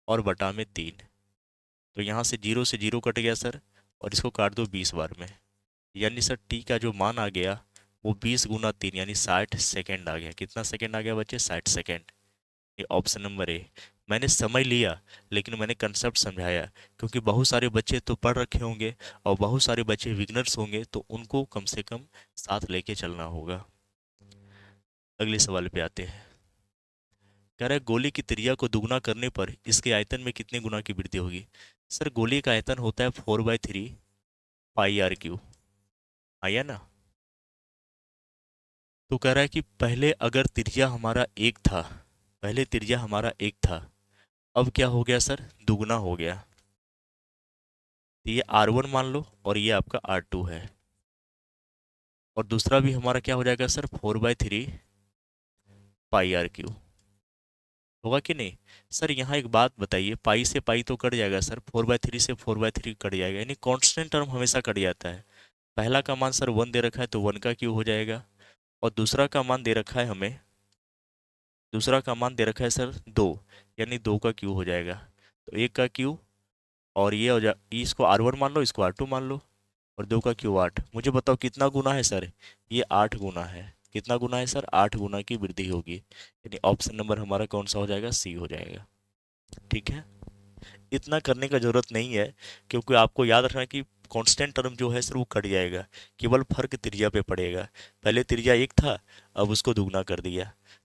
और बटा में 3। तो यहाँ से जीरो से जीरो कट गया सर, और इसको काट दो 20 बार में, यानी सर टी का जो मान आ गया वो 20×3 यानी 60 सेकेंड आ गया। कितना सेकेंड आ गया बच्चे, 60 सेकेंड। ये ऑप्शन नंबर ए। मैंने समय लिया लेकिन मैंने कंसेप्ट समझाया, क्योंकि बहुत सारे बच्चे तो पढ़ रखे होंगे और बहुत सारे बच्चे बिगनर्स होंगे, तो उनको कम से कम साथ लेके चलना होगा। अगले सवाल पे आते हैं। कह रहा है गोले की त्रिज्या को दुगना करने पर इसके आयतन में कितने गुना की वृद्धि होगी। सर गोले का आयतन होता है 4/3 πr³ आया ना। तो कह रहा है कि पहले अगर त्रिज्या हमारा एक था, पहले त्रिज्या हमारा एक था, अब क्या हो गया सर, दुगना हो गया। तो ये R1 मान लो और ये आपका R2 है। और दूसरा भी हमारा क्या हो जाएगा सर, 4/3 πr³ होगा कि नहीं। सर यहाँ एक बात बताइए, पाई से पाई तो कट जाएगा सर, 4/3 से 4/3 कट जाएगा, यानी कांस्टेंट टर्म हमेशा कट जाता है। पहला का मान सर 1 दे रखा है तो 1 का क्यूब हो जाएगा, और दूसरा का मान दे रखा है हमें, दूसरा का मान दे रखा है सर 2, यानी 2 का क्यूब हो जाएगा। तो 1 का क्यूब, और ये हो जा, इसको R1 मान लो, इसको R2 मान लो, और 2 का क्यूब 8। मुझे बताओ कितना गुना है सर, ये 8 गुना है। कितना गुना है सर, 8 गुना की वृद्धि होगी, यानी ऑप्शन नंबर हमारा कौन सा हो जाएगा, सी हो जाएगा। ठीक है, इतना करने का जरूरत नहीं है, क्योंकि आपको याद रखना कि कांस्टेंट टर्म जो है सर वो कट जाएगा, केवल फर्क त्रिज्या पे पड़ेगा। पहले त्रिज्या एक था, अब उसको दुगना कर दिया,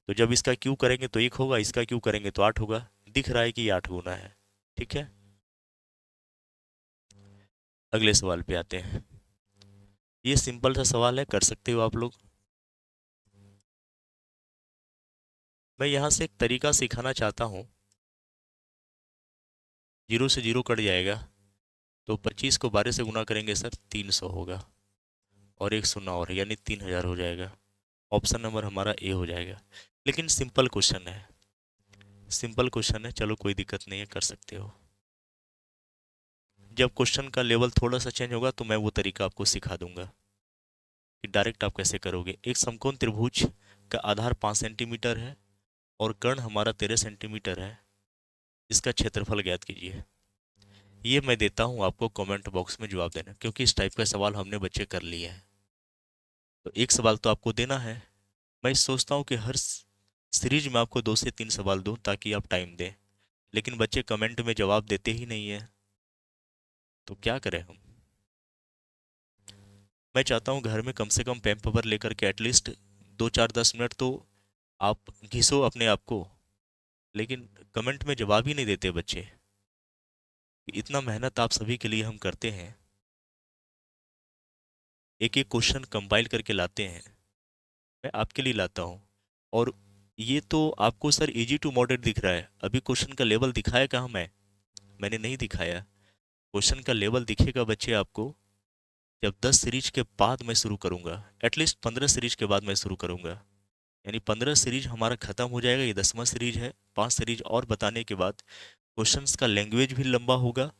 तो जब इसका क्यू करेंगे तो 1 होगा, इसका क्यू करेंगे तो 8 होगा। दिख रहा है कि ये 8 गुना है। ठीक है, अगले सवाल पे आते हैं। ये सिंपल सा सवाल है, कर सकते हो आप लोग। मैं यहाँ से एक तरीका सिखाना चाहता हूँ। 0 से 0 कट जाएगा, तो 25 को 12 से गुना करेंगे सर 300 होगा, और एक शून्य और, यानी 3000 हो जाएगा। ऑप्शन नंबर हमारा ए हो जाएगा। लेकिन सिंपल क्वेश्चन है, सिंपल क्वेश्चन है, चलो कोई दिक्कत नहीं है, कर सकते हो। जब क्वेश्चन का लेवल थोड़ा सा चेंज होगा तो मैं वो तरीका आपको सिखा दूंगा कि डायरेक्ट आप कैसे करोगे। एक समकोण त्रिभुज का आधार 5 सेंटीमीटर है और कर्ण हमारा 13 सेंटीमीटर है, इसका क्षेत्रफल ज्ञात कीजिए। ये मैं देता हूँ आपको, कमेंट बॉक्स में जवाब देना, क्योंकि इस टाइप का सवाल हमने बच्चे कर लिए हैं। तो एक सवाल तो आपको देना है। मैं सोचता हूँ कि हर सीरीज में आपको 2 से 3 सवाल दूं ताकि आप टाइम दें, लेकिन बच्चे कमेंट में जवाब देते ही नहीं है, तो क्या करें हम। मैं चाहता हूँ घर में कम से कम पेन पेपर लेकर के एटलीस्ट 2 4 10 मिनट तो आप घिसो अपने आप को, लेकिन कमेंट में जवाब ही नहीं देते बच्चे। इतना मेहनत आप सभी के लिए हम करते हैं, एक एक क्वेश्चन कंपाइल करके लाते हैं, मैं आपके लिए लाता हूँ। और ये तो आपको सर इजी टू मॉडरेट दिख रहा है, अभी क्वेश्चन का लेवल दिखाया कहाँ मैंने नहीं दिखाया। क्वेश्चन का लेवल दिखेगा बच्चे आपको जब 10 सीरीज के बाद मैं शुरू करूंगा, एटलीस्ट 15 सीरीज के बाद मैं शुरू करूंगा। यानी 15 सीरीज हमारा खत्म हो जाएगा, ये 10वां सीरीज है। 5 सीरीज और बताने के बाद क्वेश्चंस का लैंग्वेज भी लंबा होगा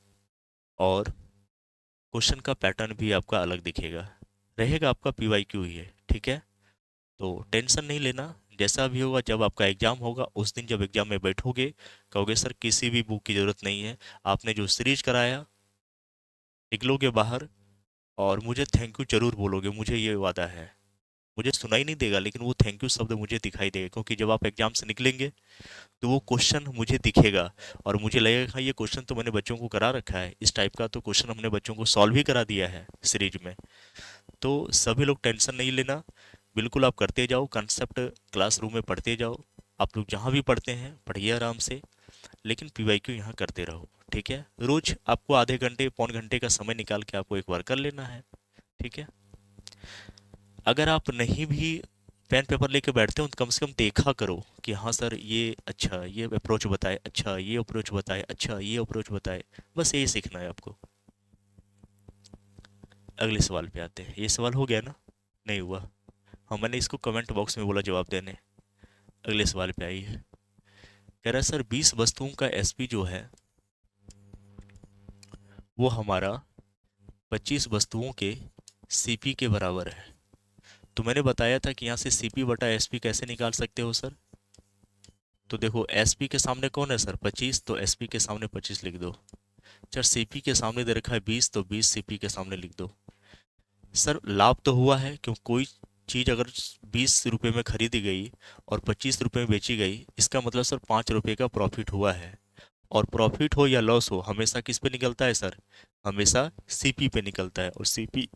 और क्वेश्चन का पैटर्न भी आपका अलग दिखेगा, रहेगा आपका पीवाईक्यू ही है, ठीक है। तो टेंशन नहीं लेना, जैसा भी होगा जब आपका एग्जाम होगा उस दिन जब एग्जाम में बैठोगे कहोगे सर किसी भी बुक की ज़रूरत नहीं है, आपने जो सीरीज कराया निकलोगे बाहर और मुझे थैंक यू जरूर बोलोगे, मुझे ये वादा है। मुझे सुनाई नहीं देगा लेकिन वो थैंक यू शब्द मुझे दिखाई देगा, क्योंकि जब आप एग्जाम से निकलेंगे तो वो क्वेश्चन मुझे दिखेगा और मुझे लगेगा हाँ ये क्वेश्चन तो मैंने बच्चों को करा रखा है, इस टाइप का तो क्वेश्चन हमने बच्चों को सॉल्व ही करा दिया है सीरीज में। तो सभी लोग टेंशन नहीं लेना, बिल्कुल आप करते जाओ, कंसेप्ट क्लासरूम में पढ़ते जाओ। आप लोग जहाँ भी पढ़ते हैं पढ़िए आराम से, लेकिन पीवाईक्यू यहाँ करते रहो, ठीक है। रोज आपको आधे घंटे पौन घंटे का समय निकाल के आपको एक बार कर लेना है, ठीक है। अगर आप नहीं भी पेन पेपर लेके बैठते हो तो कम से कम देखा करो कि हाँ सर ये अच्छा ये अप्रोच बताए, अच्छा ये अप्रोच बताए, अच्छा ये अप्रोच बताए। बस यही सीखना है आपको। अगले सवाल पे आते हैं, ये सवाल हो गया ना? नहीं हुआ? हाँ मैंने इसको कमेंट बॉक्स में बोला जवाब देने। अगले सवाल पे आई है, कह रहा है सर 20 वस्तुओं का एसपी जो है वो हमारा 25 वस्तुओं के सीपी के बराबर है। तो मैंने बताया था कि यहाँ से सीपी बटा एसपी कैसे निकाल सकते हो सर। तो देखो एसपी के सामने कौन है सर, 25, तो एसपी के सामने 25 लिख दो। सर सीपी के सामने दे रखा है 20, तो 20 सीपी के सामने लिख दो। सर लाभ तो हुआ है, क्यों कोई चीज़ अगर 20 रुपये में खरीदी गई और 25 रुपये में बेची गई, इसका मतलब सर 5 रुपये का प्रॉफिट हुआ है। और प्रॉफिट हो या लॉस हो हमेशा किस पे निकलता है सर, हमेशा सीपी पे निकलता है, और सीपी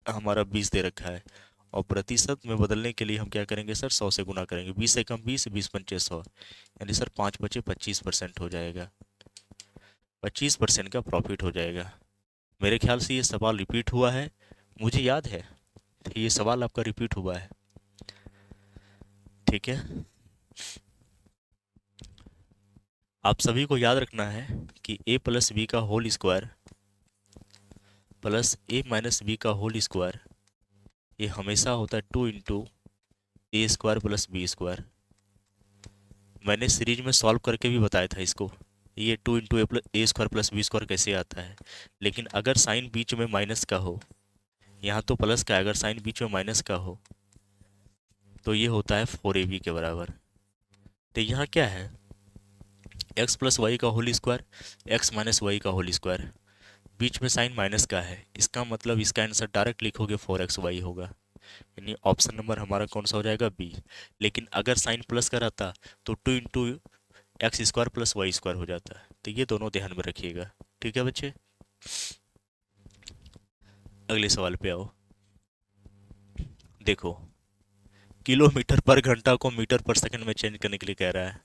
हमारा 20 दे रखा है। और प्रतिशत में बदलने के लिए हम क्या करेंगे सर, 100 से गुना करेंगे, 20 से कम 20, 20 पंचे 100, यानी सर 5 बचे 25% हो जाएगा, 25% का प्रॉफिट हो जाएगा। मेरे ख्याल से ये सवाल रिपीट हुआ है, मुझे याद है ये सवाल आपका रिपीट हुआ है, ठीक है। आप सभी को याद रखना है कि a प्लस बी का whole square plus a minus b का होल स्क्वायर ये हमेशा होता है 2 into a square plus b square. मैंने सीरीज में सॉल्व करके भी बताया था इसको, ये 2 into a square plus b square कैसे आता है। लेकिन अगर साइन बीच में माइनस का हो, यहाँ तो प्लस का है, अगर साइन बीच में माइनस का हो तो ये होता है 4ab के बराबर। तो यहाँ क्या है, x प्लस वाई का whole square, x minus y का होल स्क्वायर, बीच में साइन माइनस का है, इसका मतलब इसका आंसर डायरेक्ट लिखोगे 4xy होगा, यानी ऑप्शन नंबर हमारा कौन सा हो जाएगा, बी। लेकिन अगर साइन प्लस का रहता तो 2 into x square plus y square हो जाता है। तो ये दोनों ध्यान में रखिएगा, ठीक है बच्चे। अगले सवाल पे आओ। देखो किलोमीटर पर घंटा को मीटर पर सेकंड में चेंज करने के लिए कह रहा है।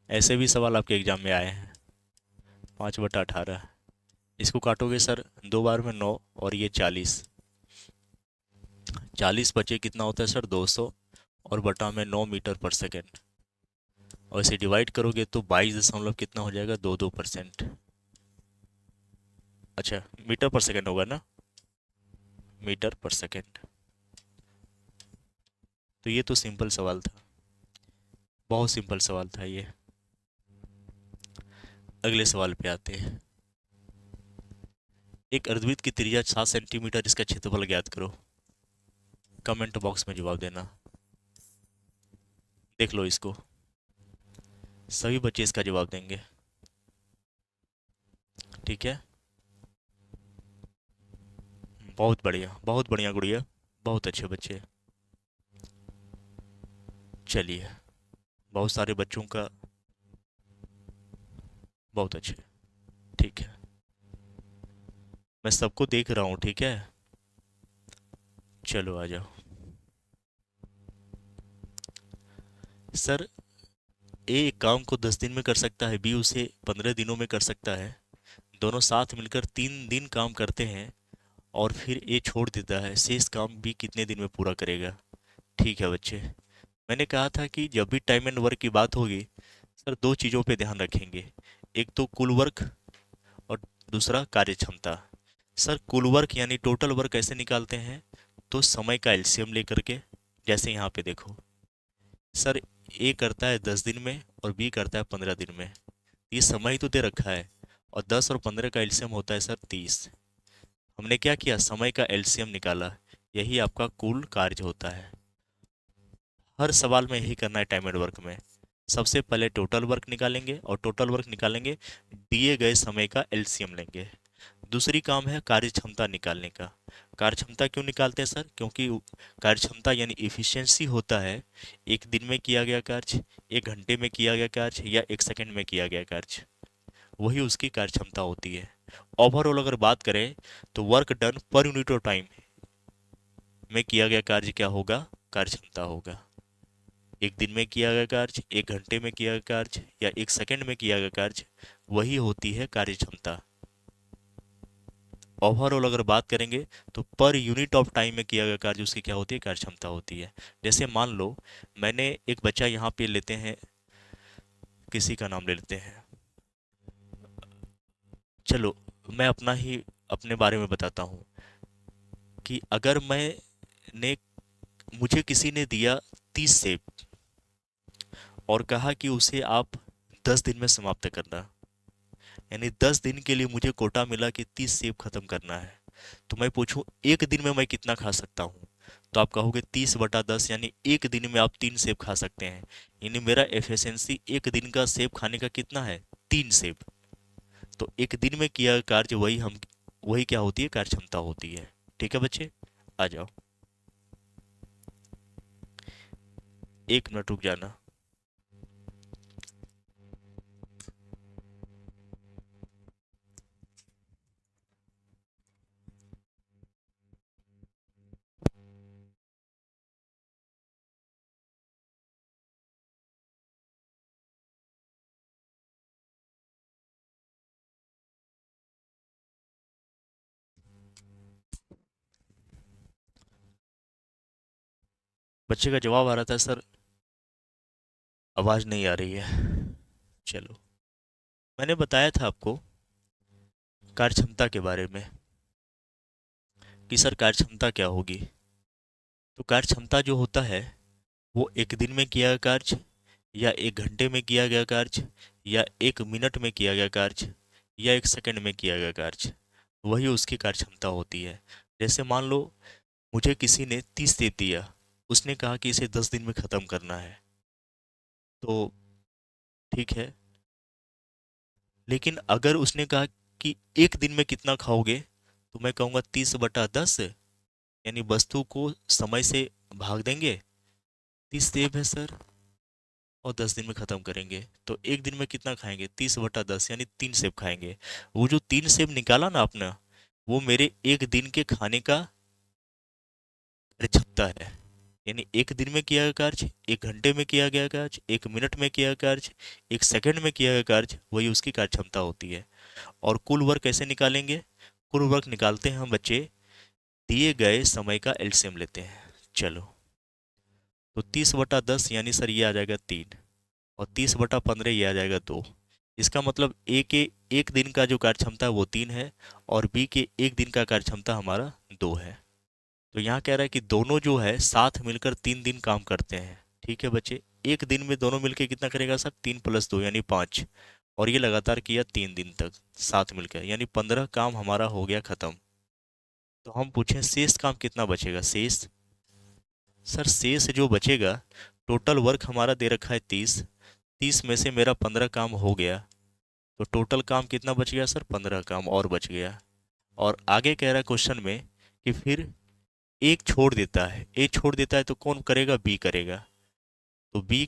ऐसे भी सवाल आपके एग्जाम में आए हैं। 5/18 इसको काटोगे सर 2 बार में 9 और ये 40, 40 बचे कितना होता है सर 200, और बटा में 9 मीटर पर सेकंड, और इसे डिवाइड करोगे तो 22 दशमलव कितना हो जाएगा, 22%। अच्छा मीटर पर सेकंड होगा ना, मीटर पर सेकंड। तो ये तो सिंपल सवाल था, बहुत सिंपल सवाल था ये। अगले सवाल पे आते हैं, एक अर्धवृत्त की त्रिज्या 7 सेंटीमीटर, इसका क्षेत्रफल ज्ञात करो। कमेंट बॉक्स में जवाब देना। देख लो इसको, सभी बच्चे इसका जवाब देंगे, ठीक है। बहुत बढ़िया गुड़िया, बहुत अच्छे बच्चे। चलिए बहुत सारे बच्चों का, बहुत अच्छे, ठीक है। मैं सबको देख रहा हूँ, ठीक है। चलो आ जाओ। सर ए एक काम को 10 दिन में कर सकता है, बी उसे 15 दिनों में कर सकता है। दोनों साथ मिलकर 3 दिन काम करते हैं और फिर ए छोड़ देता है, शेष काम बी कितने दिन में पूरा करेगा? ठीक है बच्चे, मैंने कहा था कि जब भी टाइम एंड वर्क की बात होगी सर, दो चीज़ों पे ध्यान रखेंगे। एक तो कुल वर्क और दूसरा कार्य क्षमता। सर कुल वर्क यानी टोटल वर्क कैसे निकालते हैं? तो समय का एलसीएम लेकर के। जैसे यहाँ पे देखो सर, ए करता है 10 दिन में और बी करता है 15 दिन में। ये समय ही तो दे रखा है, और 10 और 15 का एलसीएम होता है सर 30। हमने क्या किया, समय का एलसीएम निकाला। यही आपका कुल कार्य होता है। हर सवाल में यही करना है टाइम एंड वर्क में। सबसे पहले टोटल वर्क निकालेंगे, और टोटल वर्क निकालेंगे दिए गए समय का एलसीएम लेंगे। दूसरी काम है कार्य क्षमता निकालने का। कार्य क्षमता क्यों निकालते हैं सर? क्योंकि कार्य क्षमता यानी इफिशियंसी होता है एक दिन में किया गया कार्य, 1 घंटे में किया गया कार्य, या 1 सेकंड में किया गया कार्य, वही उसकी कार्य क्षमता होती है। ओवरऑल अगर बात करें तो work done per unit of time में किया गया कार्य क्या होगा? कार्य क्षमता होगा। 1 दिन में किया गया कार्य, 1 घंटे में किया गया कार्य, या 1 सेकंड में किया गया कार्य, वही होती है कार्य क्षमता। ओवरऑल अगर बात करेंगे तो पर यूनिट ऑफ टाइम में किया गया कार्य उसकी क्या होती है? कार्य क्षमता होती है। जैसे मान लो मैंने एक बच्चा यहाँ पे लेते हैं, किसी का नाम ले लेते हैं, चलो मैं अपना ही अपने बारे में बताता हूँ कि अगर मैंने मुझे किसी ने दिया 30 सेब और कहा कि उसे आप 10 दिन में समाप्त करना, यानी 10 दिन के लिए मुझे कोटा मिला कि 30 सेब खत्म करना है। तो मैं पूछूं एक दिन में मैं कितना खा सकता हूँ? तो आप कहोगे 30/10, यानी एक दिन में आप 3 सेब खा सकते हैं। यानी मेरा एफिशिएंसी एक दिन का सेब खाने का कितना है? 3 सेब। तो एक दिन में किया गया कार्य वही क्या होती है? कार्य क्षमता होती है। ठीक है बच्चे, आ जाओ, 1 मिनट रुक जाना। बच्चे का जवाब आ रहा था सर, आवाज नहीं आ रही है। चलो, मैंने बताया था आपको कार्य क्षमता के बारे में कि सर कार्य क्षमता क्या होगी। तो कार्य क्षमता जो होता है वो एक दिन में किया गया कार्य, या 1 घंटे में किया गया कार्य, या 1 मिनट में किया गया कार्य, या 1 सेकंड में किया गया कार्य, वही उसकी कार्य क्षमता होती है। जैसे मान लो मुझे किसी ने 30 दे दिया, उसने कहा कि इसे 10 दिन में ख़त्म करना है, तो ठीक है। लेकिन अगर उसने कहा कि एक दिन में कितना खाओगे, तो मैं कहूँगा 30/10, यानी वस्तु को समय से भाग देंगे। 30 सेब है सर और 10 दिन में ख़त्म करेंगे, तो एक दिन में कितना खाएंगे? 30/10, यानी 3 सेब खाएंगे। वो जो 3 सेब निकाला ना आपने, वो मेरे एक दिन के खाने का क्षमता है। यानी एक दिन में किया गया कार्य, 1 घंटे में किया गया कार्य, 1 मिनट में किया गया कार्य, 1 सेकंड में किया गया कार्य, वही उसकी कार्य क्षमता होती है। और कुल वर्क कैसे निकालेंगे? कुल वर्क निकालते हैं हम बच्चे, दिए गए समय का एलसीएम लेते हैं। चलो, तो 30/10 यानी सर ये आ जाएगा 3, और 30/15 ये आ जाएगा 2। इसका मतलब ए के एक दिन का जो कार्य क्षमता है वो 3 है, और बी के एक दिन का कार्य क्षमता हमारा 2 है। तो यहाँ कह रहा है कि दोनों जो है साथ मिलकर 3 दिन काम करते हैं। ठीक है बच्चे, एक दिन में दोनों मिलकर कितना करेगा सर? 3 + 2 यानी 5, और ये लगातार किया 3 दिन तक साथ मिलकर, यानी 15 काम हमारा हो गया खत्म। तो हम पूछें शेष काम कितना बचेगा? शेष, सर शेष जो बचेगा, टोटल वर्क हमारा दे रखा है 30, 30 में से मेरा 15 काम हो गया, तो टोटल काम कितना बच गया सर? 15 काम और बच गया। और आगे कह रहा है क्वेश्चन में कि फिर एक छोड़ देता है, ए छोड़ देता है तो कौन करेगा? बी करेगा। तो बी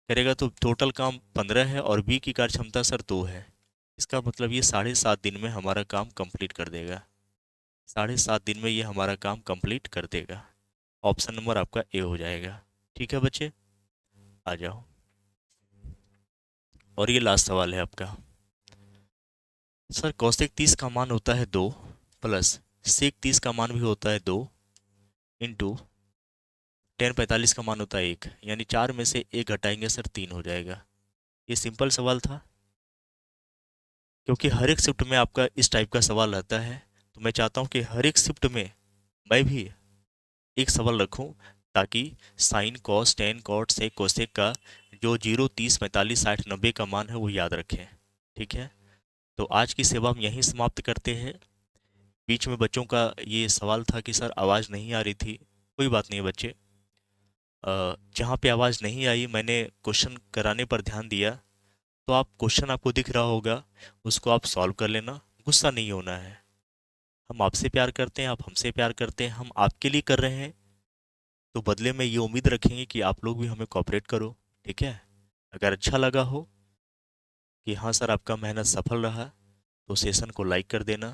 करेगा तो टोटल काम 15 है, और बी की कार्य क्षमता सर 2 है। इसका मतलब ये 7.5 दिन में हमारा काम कंप्लीट कर देगा। 7.5 दिन में ये हमारा काम कंप्लीट कर देगा। ऑप्शन नंबर आपका ए हो जाएगा। ठीक है बच्चे। आ जाओ। और ये लास्ट सवाल है आपका। सर कौशिक 30 का मान होता है 2 प्लस सेक 30 का मान भी होता है 2 इंटू टेन 45 का मान होता है 1, यानी 4 में से 1 घटाएंगे सर 3 हो जाएगा। ये सिंपल सवाल था, क्योंकि हर एक शिफ्ट में आपका इस टाइप का सवाल रहता है, तो मैं चाहता हूँ कि हर एक शिफ्ट में मैं भी एक सवाल रखूं, ताकि sine cos tan cot sec cosec का जो 0 30 45 60 90 का मान है वो याद रखें। ठीक है, तो आज की सेवा हम यहीं समाप्त करते हैं। बीच में बच्चों का ये सवाल था कि सर आवाज़ नहीं आ रही थी। कोई बात नहीं है बच्चे, जहाँ पे आवाज़ नहीं आई मैंने क्वेश्चन कराने पर ध्यान दिया, तो आप क्वेश्चन आपको दिख रहा होगा, उसको आप सॉल्व कर लेना, गुस्सा नहीं होना है। हम आपसे प्यार करते हैं, आप हमसे प्यार करते हैं, हम आपके लिए कर रहे हैं, तो बदले में ये उम्मीद रखेंगे कि आप लोग भी हमें कोऑपरेट करो। ठीक है, अगर अच्छा लगा हो कि हाँ सर आपका मेहनत सफल रहा, तो सेशन को लाइक कर देना।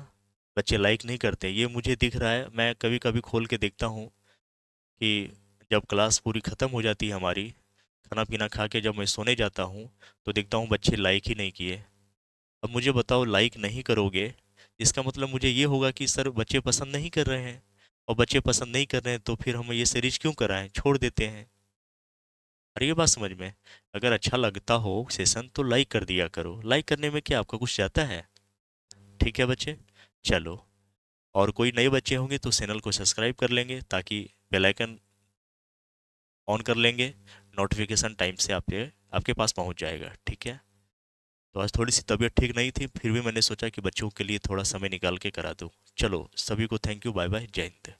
बच्चे लाइक नहीं करते, ये मुझे दिख रहा है, मैं कभी कभी खोल के देखता हूँ कि जब क्लास पूरी ख़त्म हो जाती है हमारी, खाना पीना खा के जब मैं सोने जाता हूँ, तो देखता हूँ बच्चे लाइक ही नहीं किए। अब मुझे बताओ, लाइक नहीं करोगे इसका मतलब मुझे ये होगा कि सर बच्चे पसंद नहीं कर रहे हैं, और बच्चे पसंद नहीं कर रहे हैं तो फिर हम ये सीरीज क्यों कराएं, छोड़ देते हैं। और ये बात समझ में, अगर अच्छा लगता हो सेशन तो लाइक कर दिया करो, लाइक करने में क्या आपका कुछ जाता है। ठीक है बच्चे, चलो। और कोई नए बच्चे होंगे तो चैनल को सब्सक्राइब कर लेंगे, ताकि बेल आइकन ऑन कर लेंगे, नोटिफिकेशन टाइम से आपके पास पहुंच जाएगा। ठीक है, तो आज थोड़ी सी तबीयत ठीक नहीं थी, फिर भी मैंने सोचा कि बच्चों के लिए थोड़ा समय निकाल के करा दूँ। चलो सभी को थैंक यू, बाय बाय, जय हिंद।